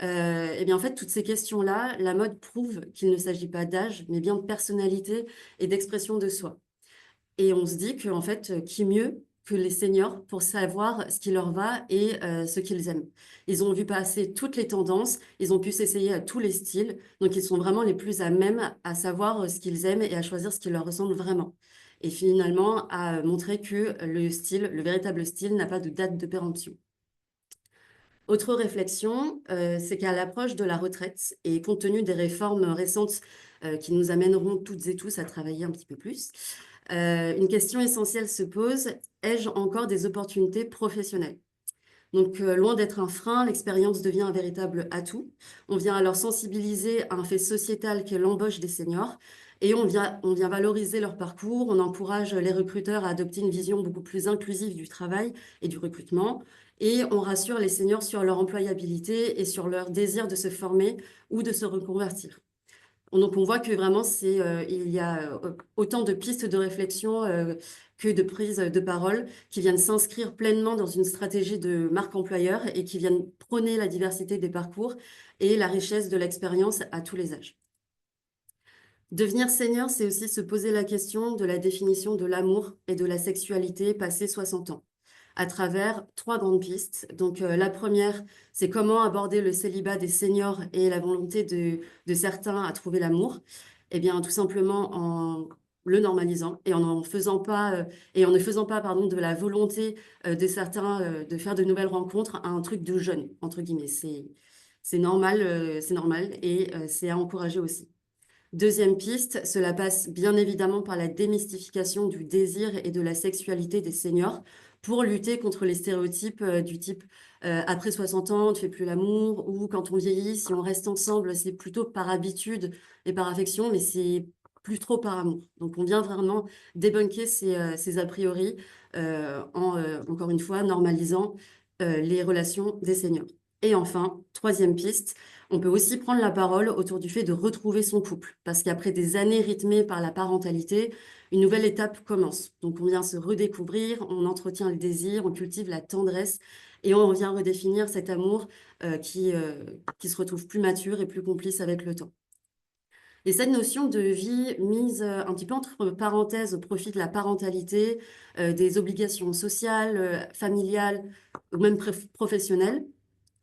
Eh bien en fait, toutes ces questions-là, la mode prouve qu'il ne s'agit pas d'âge, mais bien de personnalité et d'expression de soi. Et on se dit qu'en fait, qui mieux que les seniors pour savoir ce qui leur va et ce qu'ils aiment. Ils ont vu passer toutes les tendances, ils ont pu s'essayer à tous les styles, donc ils sont vraiment les plus à même à savoir ce qu'ils aiment et à choisir ce qui leur ressemble vraiment. Et finalement, à montrer que le véritable style n'a pas de date de péremption. Autre réflexion, c'est qu'à l'approche de la retraite et compte tenu des réformes récentes qui nous amèneront toutes et tous à travailler un petit peu plus, une question essentielle se pose, ai-je encore des opportunités professionnelles? Donc, loin d'être un frein, l'expérience devient un véritable atout. On vient alors sensibiliser à un fait sociétal qui est l'embauche des seniors et on vient valoriser leur parcours, on encourage les recruteurs à adopter une vision beaucoup plus inclusive du travail et du recrutement et on rassure les seniors sur leur employabilité et sur leur désir de se former ou de se reconvertir. Donc, on voit que vraiment, il y a autant de pistes de réflexion que de prises de parole qui viennent s'inscrire pleinement dans une stratégie de marque employeur et qui viennent prôner la diversité des parcours et la richesse de l'expérience à tous les âges. Devenir senior, c'est aussi se poser la question de la définition de l'amour et de la sexualité passé 60 ans, à travers 3 grandes pistes. Donc, la première, c'est comment aborder le célibat des seniors et la volonté de certains à trouver l'amour. Eh bien, tout simplement en le normalisant et en ne faisant pas, pardon, de la volonté de certains de faire de nouvelles rencontres un truc de jeune, entre guillemets. C'est normal et c'est à encourager aussi. Deuxième piste, cela passe bien évidemment par la démystification du désir et de la sexualité des seniors pour lutter contre les stéréotypes du type après 60 ans, on ne fait plus l'amour, ou quand on vieillit, si on reste ensemble, c'est plutôt par habitude et par affection, mais c'est plus trop par amour. Donc on vient vraiment débunker ces a priori encore une fois, normalisant les relations des seniors. Et enfin, troisième piste, on peut aussi prendre la parole autour du fait de retrouver son couple, parce qu'après des années rythmées par la parentalité, une nouvelle étape commence. Donc on vient se redécouvrir, on entretient le désir, on cultive la tendresse et on vient redéfinir cet amour qui se retrouve plus mature et plus complice avec le temps. Et cette notion de vie mise un petit peu entre parenthèses au profit de la parentalité, des obligations sociales, familiales ou même professionnelles,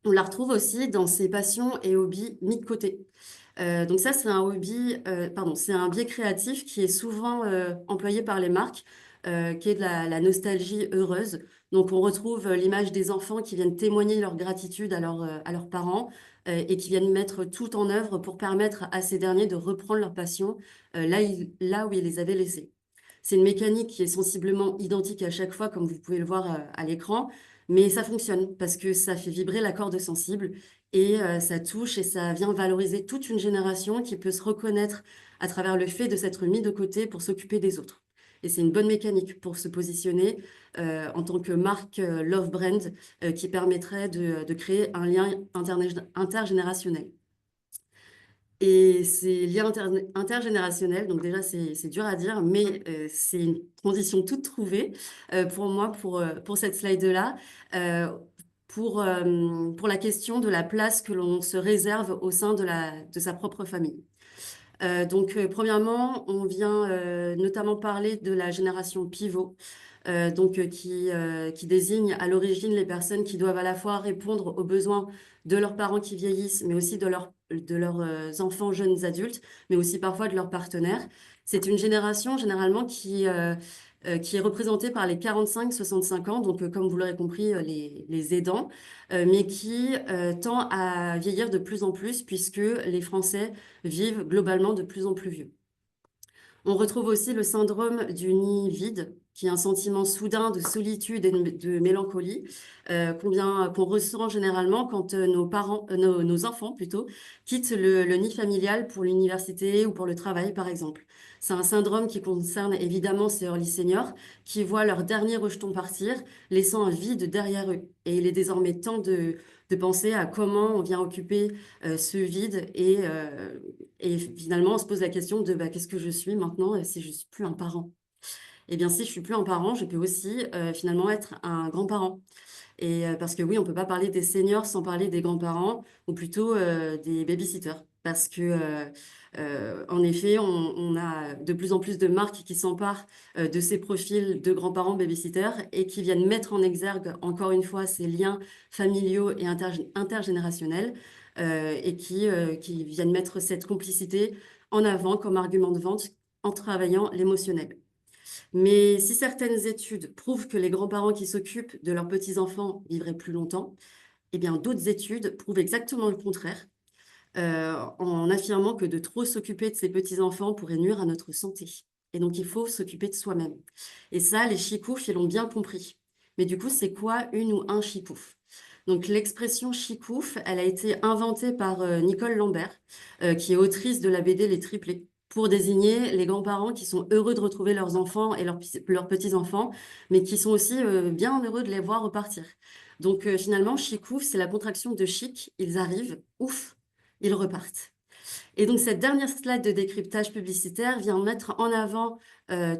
on la retrouve aussi dans ses passions et hobbies mis de côté. Donc ça, c'est un biais créatif qui est souvent employé par les marques, qui est de la nostalgie heureuse. Donc on retrouve l'image des enfants qui viennent témoigner leur gratitude à leurs parents et qui viennent mettre tout en œuvre pour permettre à ces derniers de reprendre leur passion là où ils les avaient laissés. C'est une mécanique qui est sensiblement identique à chaque fois, comme vous pouvez le voir à l'écran, mais ça fonctionne parce que ça fait vibrer la corde sensible et ça touche et ça vient valoriser toute une génération qui peut se reconnaître à travers le fait de s'être mis de côté pour s'occuper des autres. Et c'est une bonne mécanique pour se positionner en tant que marque Love Brand qui permettrait de créer un lien intergénérationnel. Et ces liens intergénérationnels, donc déjà c'est dur à dire, mais c'est une transition toute trouvée pour moi pour cette slide-là, euh, pour la question de la place que l'on se réserve au sein de sa propre famille. Premièrement, on vient notamment parler de la génération pivot, qui désigne à l'origine les personnes qui doivent à la fois répondre aux besoins de leurs parents qui vieillissent, mais aussi de leurs enfants jeunes adultes, mais aussi parfois de leurs partenaires. C'est une génération généralement qui est représentée par les 45-65 ans, donc comme vous l'aurez compris, les aidants, mais qui tend à vieillir de plus en plus puisque les Français vivent globalement de plus en plus vieux. On retrouve aussi le syndrome du nid vide, qui est un sentiment soudain de solitude et de mélancolie qu'on ressent généralement quand nos enfants plutôt, quittent le nid familial pour l'université ou pour le travail, par exemple. C'est un syndrome qui concerne évidemment ces early seniors qui voient leur dernier rejeton partir, laissant un vide derrière eux. Et il est désormais temps de penser à comment on vient occuper ce vide et finalement, on se pose la question de bah, qu'est-ce que je suis maintenant si je suis plus un parent? Eh bien, si je suis plus un parent, je peux aussi finalement être un grand-parent. Et parce que oui, on peut pas parler des seniors sans parler des grands-parents, ou plutôt des babysitters. Parce que, en effet, on a de plus en plus de marques qui s'emparent de ces profils de grands-parents babysitters et qui viennent mettre en exergue, encore une fois, ces liens familiaux et intergénérationnels qui viennent mettre cette complicité en avant comme argument de vente en travaillant l'émotionnel. Mais si certaines études prouvent que les grands-parents qui s'occupent de leurs petits-enfants vivraient plus longtemps, eh bien d'autres études prouvent exactement le contraire, en affirmant que de trop s'occuper de ses petits-enfants pourrait nuire à notre santé. Et donc il faut s'occuper de soi-même. Et ça, les chicoufs, ils l'ont bien compris. Mais du coup, c'est quoi une ou un chicouf? Donc l'expression chicouf, elle a été inventée par Nicole Lambert, qui est autrice de la BD Les Triplés, pour désigner les grands-parents qui sont heureux de retrouver leurs enfants et leurs petits-enfants, mais qui sont aussi bien heureux de les voir repartir. Donc finalement, chicouf, c'est la contraction de chic, ils arrivent, ouf, ils repartent. Et donc, cette dernière slide de décryptage publicitaire vient mettre en avant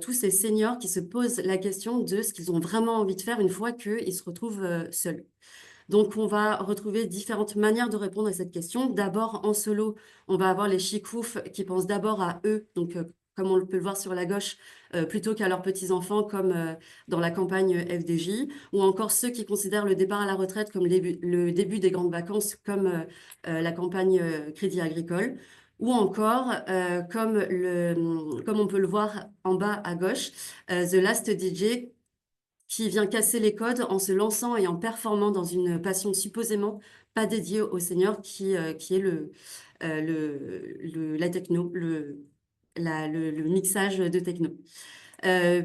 tous ces seniors qui se posent la question de ce qu'ils ont vraiment envie de faire une fois qu'ils se retrouvent seuls. Donc, on va retrouver différentes manières de répondre à cette question. D'abord, en solo, on va avoir les chicoufs qui pensent d'abord à eux, donc comme on peut le voir sur la gauche, plutôt qu'à leurs petits-enfants, comme dans la campagne FDJ, ou encore ceux qui considèrent le départ à la retraite comme le début des grandes vacances, comme la campagne Crédit Agricole, ou encore, comme on peut le voir en bas à gauche, The Last DJ, qui vient casser les codes en se lançant et en performant dans une passion supposément pas dédiée au Seigneur, qui est la techno, le mixage de techno.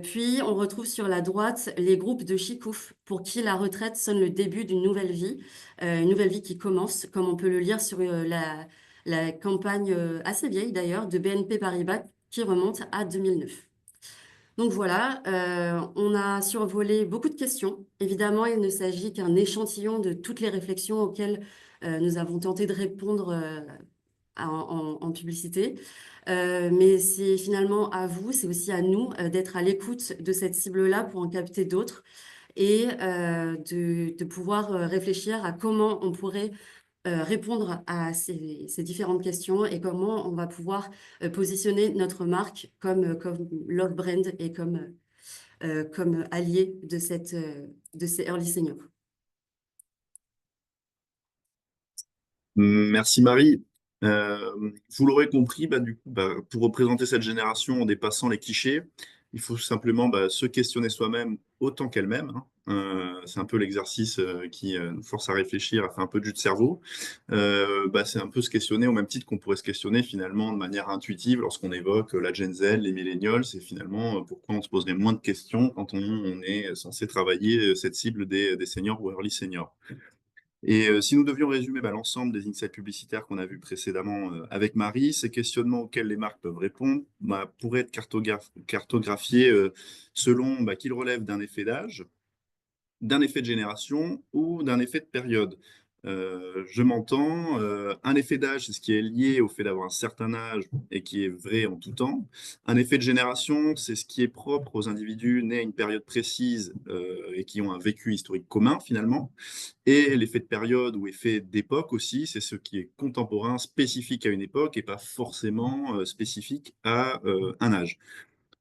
Puis, on retrouve sur la droite les groupes de chikouf pour qui la retraite sonne le début d'une une nouvelle vie qui commence, comme on peut le lire sur la campagne assez vieille d'ailleurs de BNP Paribas qui remonte à 2009. Donc voilà, on a survolé beaucoup de questions. Évidemment, il ne s'agit qu'un échantillon de toutes les réflexions auxquelles nous avons tenté de répondre en publicité. Mais c'est finalement à vous, c'est aussi à nous d'être à l'écoute de cette cible-là pour en capter d'autres et de pouvoir réfléchir à comment on pourrait répondre à ces différentes questions et comment on va pouvoir positionner notre marque comme love brand et comme allié de ces early seniors. Merci Marie. Vous l'aurez compris, du coup, pour représenter cette génération en dépassant les clichés, il faut simplement se questionner soi-même autant qu'elle-même, hein. C'est un peu l'exercice qui nous force à réfléchir, à faire un peu de jus de cerveau. C'est un peu se questionner au même titre qu'on pourrait se questionner finalement de manière intuitive lorsqu'on évoque la Gen Z, les millennials, c'est finalement pourquoi on se poserait moins de questions quand on est censé travailler cette cible des seniors ou early seniors. Et si nous devions résumer l'ensemble des insights publicitaires qu'on a vus précédemment avec Marie, ces questionnements auxquels les marques peuvent répondre pourraient être cartographiés selon qu'ils relèvent d'un effet d'âge, d'un effet de génération ou d'un effet de période. Je m'entends, un effet d'âge, c'est ce qui est lié au fait d'avoir un certain âge et qui est vrai en tout temps. Un effet de génération, c'est ce qui est propre aux individus nés à une période précise et qui ont un vécu historique commun finalement. Et l'effet de période ou effet d'époque aussi, c'est ce qui est contemporain, spécifique à une époque et pas forcément spécifique à un âge.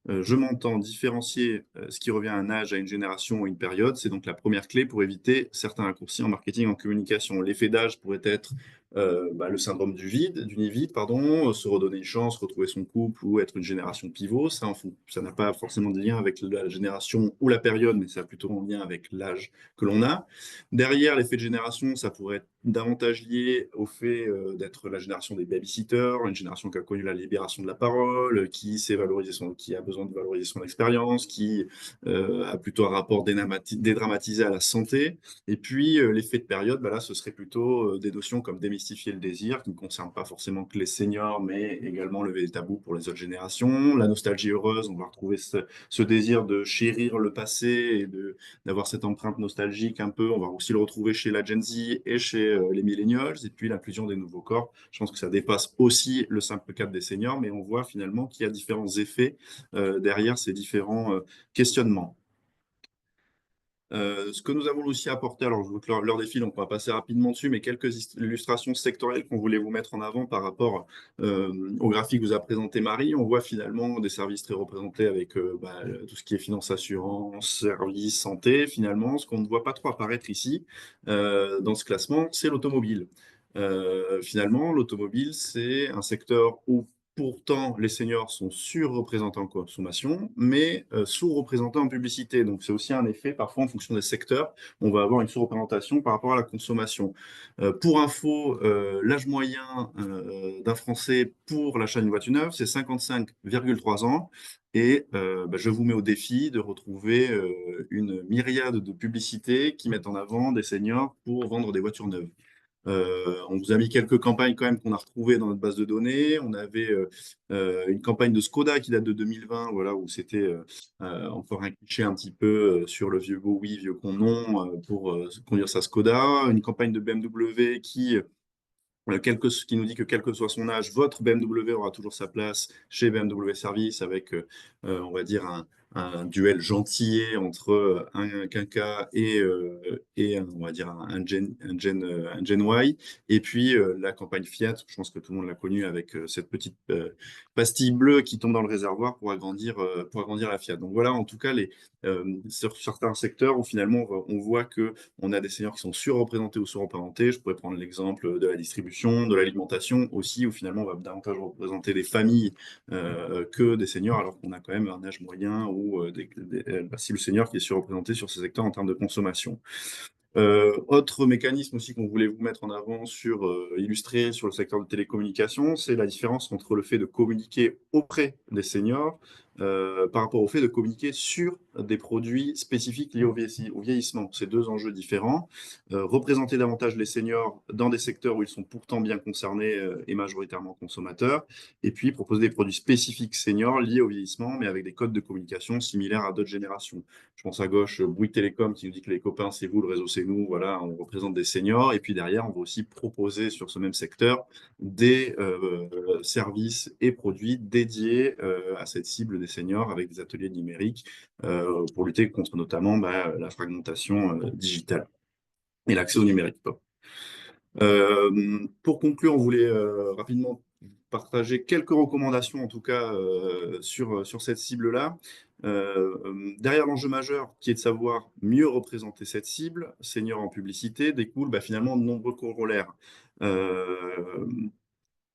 Je m'entends différencier ce qui revient à un âge, à une génération ou à une période. C'est donc la première clé pour éviter certains raccourcis en marketing, en communication. L'effet d'âge pourrait être le syndrome du nid vide, pardon, se redonner une chance, retrouver son couple ou être une génération pivot. Ça n'a pas forcément de lien avec la génération ou la période, mais ça a plutôt en lien avec l'âge que l'on a. Derrière, l'effet de génération, ça pourrait être davantage lié au fait d'être la génération des babysitters, une génération qui a connu la libération de la parole, qui sait valoriser qui a besoin de valoriser son expérience, qui a plutôt un rapport dédramatisé à la santé. Et puis l'effet de période, là, ce serait plutôt des notions comme démystifier le désir, qui ne concerne pas forcément que les seniors, mais également lever les tabous pour les autres générations. La nostalgie heureuse, on va retrouver ce désir de chérir le passé et d'avoir cette empreinte nostalgique un peu. On va aussi le retrouver chez la Gen Z et chez les millennials. Et puis l'inclusion des nouveaux corps. Je pense que ça dépasse aussi le simple cadre des seniors, mais on voit finalement qu'il y a différents effets derrière ces différents questionnements. Ce que nous avons aussi apporté, alors je vois que l'heure défile, donc on va passer rapidement dessus, mais quelques illustrations sectorielles qu'on voulait vous mettre en avant par rapport au graphique que vous a présenté Marie. On voit finalement des services très représentés avec tout ce qui est finance, assurance, services, santé. Finalement, ce qu'on ne voit pas trop apparaître ici dans ce classement, c'est l'automobile. Finalement, l'automobile, c'est un secteur où pourtant, les seniors sont surreprésentés en consommation, mais sous-représentés en publicité. Donc, c'est aussi un effet, parfois, en fonction des secteurs, on va avoir une sous-représentation par rapport à la consommation. Pour info, l'âge moyen d'un Français pour l'achat d'une voiture neuve, c'est 55,3 ans. Et je vous mets au défi de retrouver une myriade de publicités qui mettent en avant des seniors pour vendre des voitures neuves. On vous a mis quelques campagnes quand même qu'on a retrouvées dans notre base de données. On avait une campagne de Skoda qui date de 2020, voilà, où c'était encore un cliché un petit peu sur le vieux beau oui, vieux con non pour conduire sa Skoda. Une campagne de BMW qui qui nous dit que quel que soit son âge, votre BMW aura toujours sa place chez BMW Service avec, on va dire, un duel gentillet entre un Quinca et on va dire, un Gen Y. Et puis, la campagne Fiat, je pense que tout le monde l'a connu avec cette petite pastille bleue qui tombe dans le réservoir pour agrandir la Fiat. Donc voilà, en tout cas, sur certains secteurs où finalement on voit que on a des seniors qui sont surreprésentés ou sous-représentés. Je pourrais prendre l'exemple de la distribution, de l'alimentation aussi, où finalement on va davantage représenter des familles que des seniors, alors qu'on a quand même un âge moyen ou la cible senior qui est surreprésentée sur ces secteurs en termes de consommation. Autre mécanisme aussi qu'on voulait vous mettre en avant illustrer sur le secteur de télécommunications, c'est la différence entre le fait de communiquer auprès des seniors par rapport au fait de communiquer sur des produits spécifiques liés au vieillissement. C'est deux enjeux différents. Représenter davantage les seniors dans des secteurs où ils sont pourtant bien concernés et majoritairement consommateurs, et puis proposer des produits spécifiques seniors liés au vieillissement, mais avec des codes de communication similaires à d'autres générations. Je pense à gauche, Bouygues Télécom qui nous dit que les copains, c'est vous, le réseau, c'est nous. Voilà, on représente des seniors. Et puis derrière, on va aussi proposer sur ce même secteur des services et produits dédiés à cette cible des seniors avec des ateliers numériques pour lutter contre notamment la fragmentation digitale et l'accès au numérique. Pour conclure, on voulait rapidement partager quelques recommandations, en tout cas sur cette cible-là. Derrière l'enjeu majeur, qui est de savoir mieux représenter cette cible, senior en publicité, découle finalement de nombreux corollaires. Euh,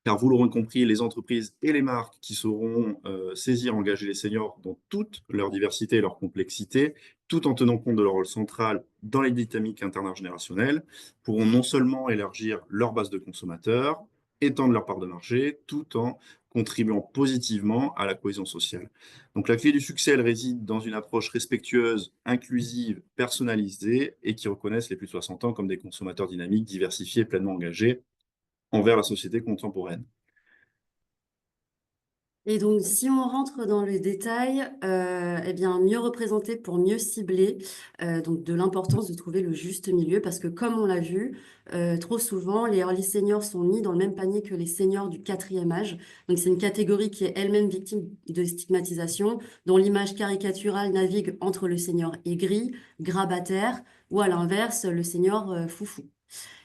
Car vous l'aurez compris, les entreprises et les marques qui sauront saisir, engager les seniors dans toute leur diversité et leur complexité, tout en tenant compte de leur rôle central dans les dynamiques intergénérationnelles, pourront non seulement élargir leur base de consommateurs, étendre leur part de marché, tout en contribuant positivement à la cohésion sociale. Donc la clé du succès, elle réside dans une approche respectueuse, inclusive, personnalisée et qui reconnaisse les plus de 60 ans comme des consommateurs dynamiques, diversifiés, pleinement engagés envers la société contemporaine. Et donc, si on rentre dans le détail, eh bien, mieux représenter pour mieux cibler, donc de l'importance de trouver le juste milieu, parce que comme on l'a vu, trop souvent, les early seniors sont mis dans le même panier que les seniors du quatrième âge. Donc, c'est une catégorie qui est elle-même victime de stigmatisation, dont l'image caricaturale navigue entre le senior aigri, grabataire, ou à l'inverse, le senior foufou.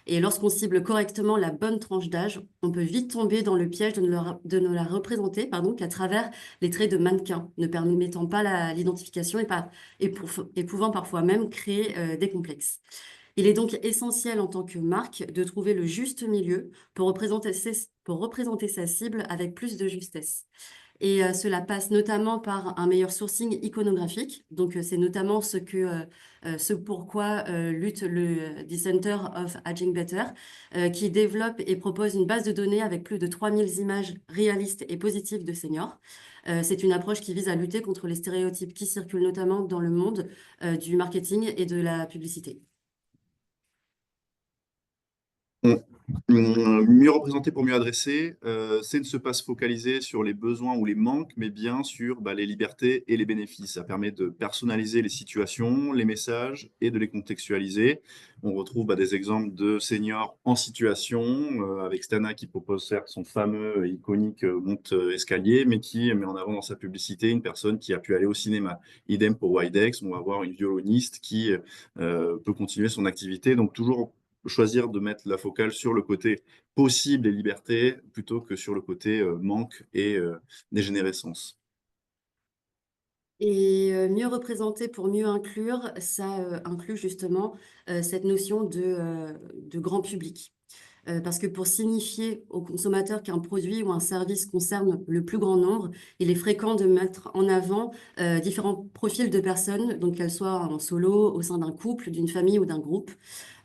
Et lorsqu'on cible correctement la bonne tranche d'âge, on peut vite tomber dans le piège de ne la représenter qu'à travers les traits de mannequin, ne permettant pas l'identification et pouvant parfois même créer des complexes. Il est donc essentiel en tant que marque de trouver le juste milieu pour représenter sa cible avec plus de justesse. Et cela passe notamment par un meilleur sourcing iconographique. Donc, c'est notamment ce pourquoi lutte le The Center of Aging Better, qui développe et propose une base de données avec plus de 3000 images réalistes et positives de seniors. C'est une approche qui vise à lutter contre les stéréotypes qui circulent notamment dans le monde du marketing et de la publicité. Mieux représenter pour mieux adresser, c'est ne se pas se focaliser sur les besoins ou les manques, mais bien sur les libertés et les bénéfices. Ça permet de personnaliser les situations, les messages et de les contextualiser. On retrouve des exemples de seniors en situation, avec Stana qui propose certes son fameux et iconique monte-escalier, mais qui met en avant dans sa publicité une personne qui a pu aller au cinéma. Idem pour Widex, on va avoir une violoniste qui peut continuer son activité. Donc toujours choisir de mettre la focale sur le côté possible et liberté plutôt que sur le côté manque et dégénérescence. Et mieux représenter pour mieux inclure, ça inclut justement cette notion de grand public. Parce que pour signifier aux consommateurs qu'un produit ou un service concerne le plus grand nombre, il est fréquent de mettre en avant différents profils de personnes, donc qu'elles soient en solo, au sein d'un couple, d'une famille ou d'un groupe.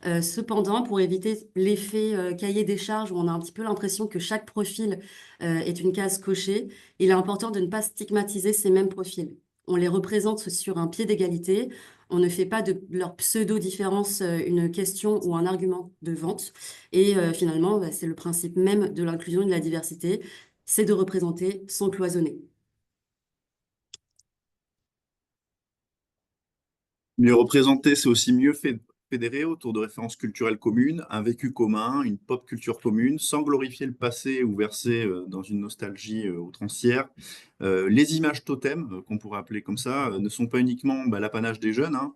Cependant, pour éviter l'effet cahier des charges où on a un petit peu l'impression que chaque profil est une case cochée, il est important de ne pas stigmatiser ces mêmes profils. On les représente sur un pied d'égalité. On ne fait pas de leur pseudo-différence une question ou un argument de vente. Et finalement, c'est le principe même de l'inclusion et de la diversité, c'est de représenter sans cloisonner. Mieux représenter, c'est aussi mieux fait fédérés autour de références culturelles communes, un vécu commun, une pop culture commune, sans glorifier le passé ou verser dans une nostalgie outrancière. Les images totems, qu'on pourrait appeler comme ça, ne sont pas uniquement l'apanage des jeunes, hein.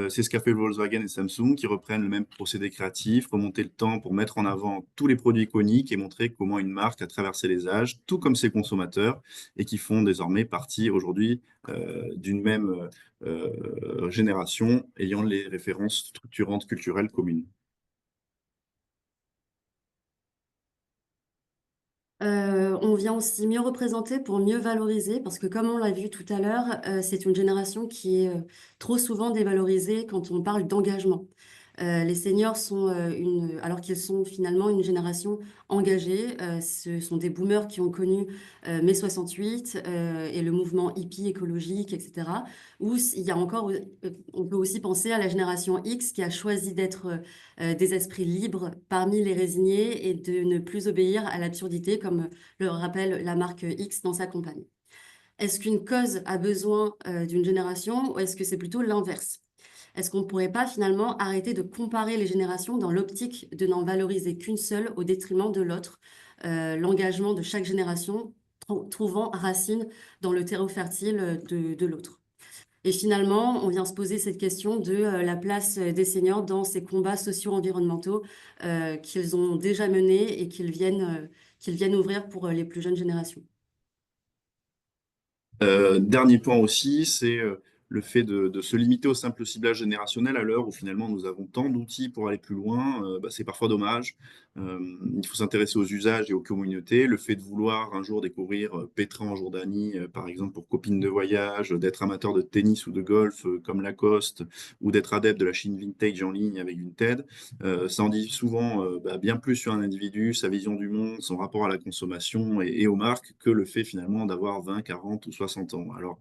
C'est ce qu'a fait Volkswagen et Samsung, qui reprennent le même procédé créatif, remonter le temps pour mettre en avant tous les produits iconiques et montrer comment une marque a traversé les âges, tout comme ses consommateurs, et qui font désormais partie aujourd'hui d'une même génération ayant les références structurantes culturelles communes. On vient aussi mieux représenter pour mieux valoriser, parce que comme on l'a vu tout à l'heure, c'est une génération qui est trop souvent dévalorisée quand on parle d'engagement. Les seniors sont alors qu'ils sont finalement une génération engagée. Ce sont des boomers qui ont connu mai 68 et le mouvement hippie écologique, etc. Ou il y a encore, on peut aussi penser à la génération X qui a choisi d'être des esprits libres parmi les résignés et de ne plus obéir à l'absurdité, comme le rappelle la marque X dans sa campagne. Est-ce qu'une cause a besoin d'une génération ou est-ce que c'est plutôt l'inverse? Est-ce qu'on ne pourrait pas finalement arrêter de comparer les générations dans l'optique de n'en valoriser qu'une seule au détriment de l'autre, l'engagement de chaque génération trouvant racine dans le terreau fertile de l'autre? Et finalement, on vient se poser cette question de la place des seniors dans ces combats socio-environnementaux qu'ils ont déjà menés et qu'ils viennent ouvrir pour les plus jeunes générations. Dernier point aussi, c'est le fait de se limiter au simple ciblage générationnel à l'heure où finalement nous avons tant d'outils pour aller plus loin. C'est parfois dommage. Il faut s'intéresser aux usages et aux communautés. Le fait de vouloir un jour découvrir Petra en Jordanie, par exemple pour copine de voyage, d'être amateur de tennis ou de golf comme Lacoste, ou d'être adepte de la Chine vintage en ligne avec une TED, ça en dit souvent bien plus sur un individu, sa vision du monde, son rapport à la consommation et aux marques que le fait finalement d'avoir 20, 40 ou 60 ans. Alors,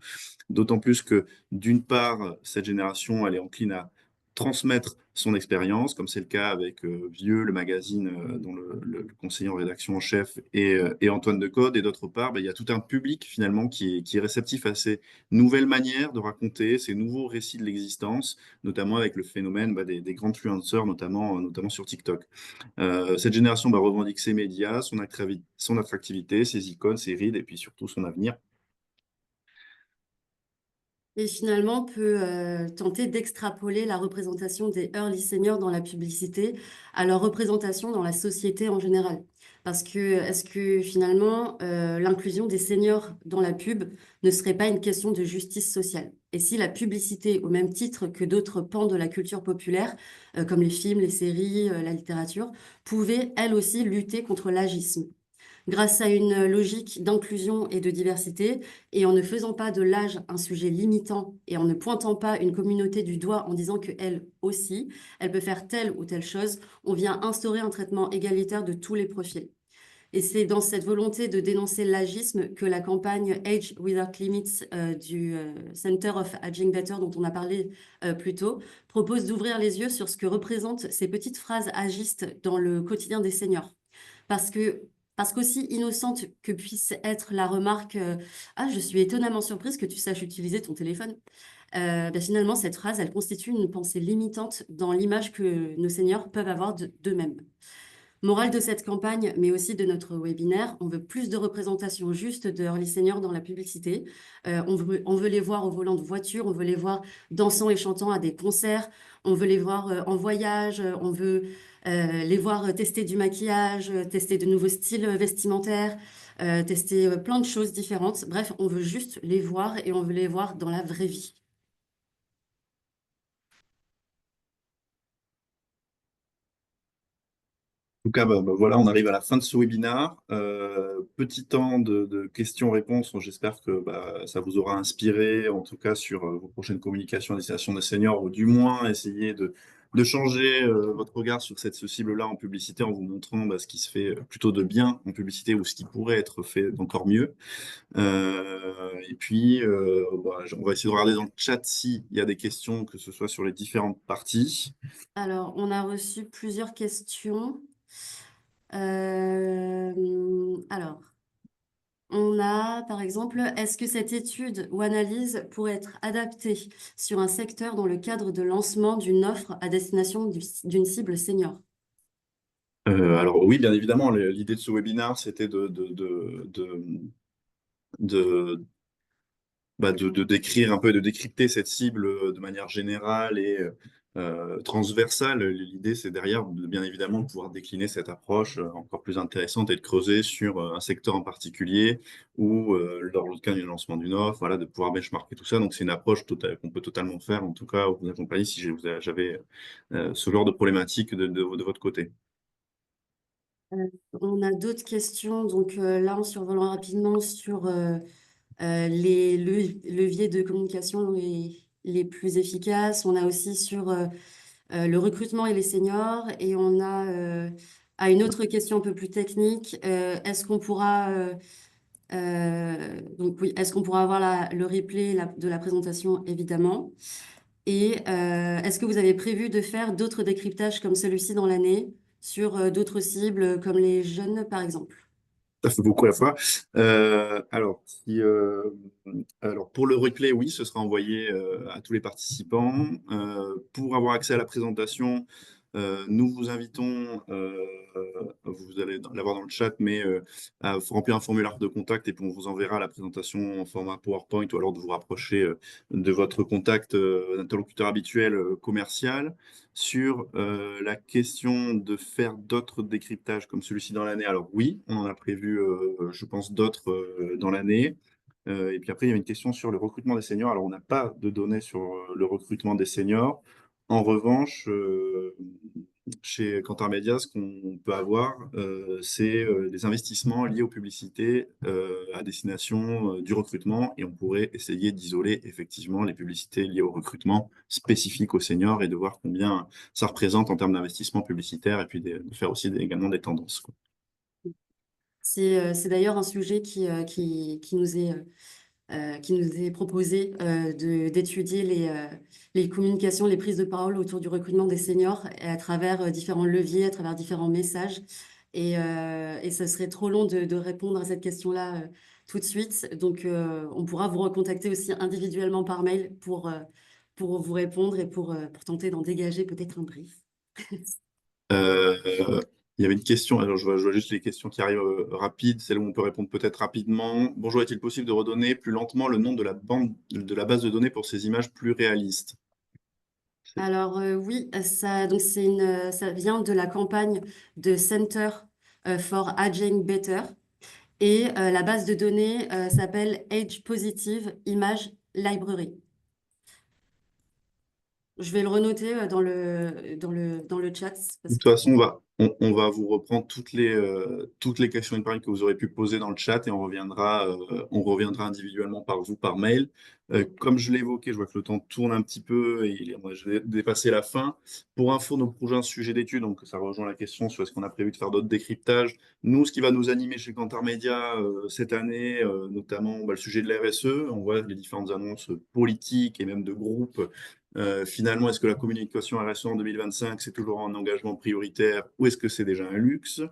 d'autant plus que d'une part, cette génération, elle est encline à transmettre son expérience, comme c'est le cas avec Vieux, le magazine dont le conseiller en rédaction en chef et Antoine Decaude. Et d'autre part, il y a tout un public finalement qui est réceptif à ces nouvelles manières de raconter, ces nouveaux récits de l'existence, notamment avec le phénomène des grands influenceurs, notamment sur TikTok. Cette génération revendique ses médias, son attractivité, ses icônes, ses rides et puis surtout son avenir. Et finalement, on peut tenter d'extrapoler la représentation des early seniors dans la publicité à leur représentation dans la société en général. Parce que est-ce que finalement, l'inclusion des seniors dans la pub ne serait pas une question de justice sociale? Et si la publicité, au même titre que d'autres pans de la culture populaire, comme les films, les séries, la littérature, pouvait elle aussi lutter contre l'agisme? Grâce à une logique d'inclusion et de diversité, et en ne faisant pas de l'âge un sujet limitant et en ne pointant pas une communauté du doigt en disant qu'elle aussi, elle peut faire telle ou telle chose, on vient instaurer un traitement égalitaire de tous les profils. Et c'est dans cette volonté de dénoncer l'agisme que la campagne Age Without Limits du Center of Aging Better, dont on a parlé plus tôt, propose d'ouvrir les yeux sur ce que représentent ces petites phrases agistes dans le quotidien des seniors. Parce que, parce qu'aussi innocente que puisse être la remarque Ah, je suis étonnamment surprise que tu saches utiliser ton téléphone. Finalement, cette phrase, elle constitue une pensée limitante dans l'image que nos seniors peuvent avoir d'eux-mêmes. Morale de cette campagne, mais aussi de notre webinaire, on veut plus de représentation juste de early seniors dans la publicité. On veut les voir au volant de voiture, on veut les voir dansant et chantant à des concerts, on veut les voir en voyage, on veut les voir tester du maquillage, tester de nouveaux styles vestimentaires, tester plein de choses différentes. Bref, on veut juste les voir et on veut les voir dans la vraie vie. En tout cas, voilà, on arrive à la fin de ce webinaire. Petit temps de questions-réponses. J'espère que ça vous aura inspiré, en tout cas sur vos prochaines communications à destination des seniors, ou du moins essayer de changer votre regard sur cette cible-là en publicité en vous montrant ce qui se fait plutôt de bien en publicité ou ce qui pourrait être fait d'encore mieux. Et puis, on va essayer de regarder dans le chat s'il y a des questions, que ce soit sur les différentes parties. Alors, on a reçu plusieurs questions. Alors, On a, par exemple, est-ce que cette étude ou analyse pourrait être adaptée sur un secteur dans le cadre de lancement d'une offre à destination d'une cible senior? Alors oui, bien évidemment, l'idée de ce webinaire, c'était de, de décrire un peu, de décrypter cette cible de manière générale et transversale. L'idée, c'est derrière, bien évidemment, de pouvoir décliner cette approche encore plus intéressante et de creuser sur un secteur en particulier ou, lors le cas du lancement d'une offre, voilà, de pouvoir benchmarker tout ça. Donc, c'est une approche qu'on peut totalement faire, en tout cas, vous accompagner si j'avais ce genre de problématique de votre côté. On a d'autres questions. Donc là, en survolant rapidement sur les leviers de communication les plus efficaces. On a aussi sur le recrutement et les seniors. Et on a une autre question un peu plus technique. Est-ce qu'on pourra donc oui, est-ce qu'on pourra avoir le replay de la présentation, évidemment. Et est-ce que vous avez prévu de faire d'autres décryptages comme celui-ci dans l'année sur d'autres cibles comme les jeunes, par exemple? Ça fait beaucoup à la fois. Alors, pour le replay, oui, ce sera envoyé à tous les participants. Pour avoir accès à la présentation, nous vous invitons, vous allez l'avoir dans le chat, mais à remplir un formulaire de contact et puis on vous enverra la présentation en format PowerPoint ou alors de vous rapprocher de votre contact d'interlocuteur habituel commercial. Sur la question de faire d'autres décryptages comme celui-ci dans l'année, alors oui, on en a prévu, je pense, d'autres dans l'année. Et puis après, il y a une question sur le recrutement des seniors. Alors, on n'a pas de données sur le recrutement des seniors. En revanche, chez Kantar Media, ce qu'on peut avoir, c'est des investissements liés aux publicités à destination du recrutement. Et on pourrait essayer d'isoler effectivement les publicités liées au recrutement spécifiques aux seniors et de voir combien ça représente en termes d'investissement publicitaire et puis de faire aussi également des tendances, quoi. C'est d'ailleurs un sujet qui nous est proposé d'étudier les communications, les prises de parole autour du recrutement des seniors et à travers différents leviers, à travers différents messages. Et ça serait trop long de répondre à cette question-là tout de suite. Donc, on pourra vous recontacter aussi individuellement par mail pour vous répondre et pour tenter d'en dégager peut-être un brief. Euh, il y avait une question, alors je vois juste les questions qui arrivent rapides, celles où on peut répondre peut-être rapidement. Bonjour, est-il possible de redonner plus lentement le nom de de la base de données pour ces images plus réalistes? Alors oui, donc ça vient de la campagne de Center for Aging Better. Et la base de données s'appelle Age Positive Image Library. Je vais le renoter dans le chat De parce toute que façon, on va vous reprendre toutes les questions épargnes que vous aurez pu poser dans le chat et on reviendra individuellement par vous, par mail. Comme je l'ai évoqué, je vois que le temps tourne un petit peu et je vais dépasser la fin. Pour info, nos prochains sujets d'études, donc ça rejoint la question sur est-ce qu'on a prévu de faire d'autres décryptages. Nous, ce qui va nous animer chez Kantar Media cette année, notamment le sujet de la RSE, on voit les différentes annonces politiques et même de groupes. Finalement, est-ce que la communication RSE en 2025, c'est toujours un engagement prioritaire ou est-ce que c'est déjà un luxe?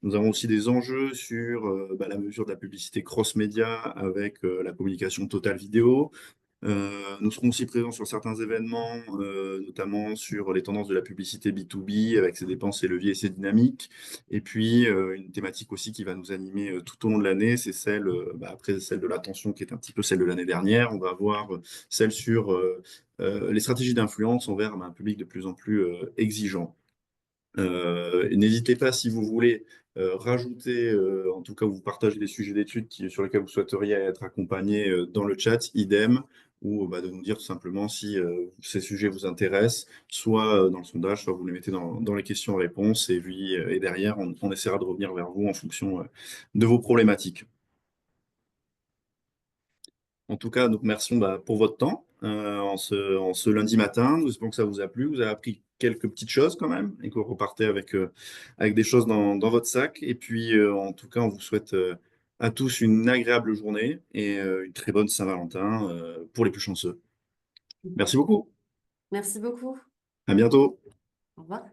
Nous avons aussi des enjeux sur la mesure de la publicité cross-média avec la communication totale vidéo. Nous serons aussi présents sur certains événements, notamment sur les tendances de la publicité B2B avec ses dépenses, ses leviers et ses dynamiques. Et puis, une thématique aussi qui va nous animer tout au long de l'année, c'est celle, après celle de l'attention qui est un petit peu celle de l'année dernière, on va avoir celle sur les stratégies d'influence envers un public de plus en plus exigeant. N'hésitez pas si vous voulez rajouter, en tout cas vous partagez des sujets d'études sur lesquels vous souhaiteriez être accompagné dans le chat, idem, ou de nous dire tout simplement si ces sujets vous intéressent, soit dans le sondage, soit vous les mettez dans les questions-réponses, et puis et derrière, on essaiera de revenir vers vous en fonction de vos problématiques. En tout cas, donc merci pour votre temps en ce lundi matin. Nous espérons que ça vous a plu. Vous avez appris quelques petites choses quand même et que vous repartez avec des choses dans votre sac. Et puis, en tout cas, on vous souhaite à tous une agréable journée et une très bonne Saint-Valentin pour les plus chanceux. Merci beaucoup. merci beaucoup. À bientôt. Au revoir.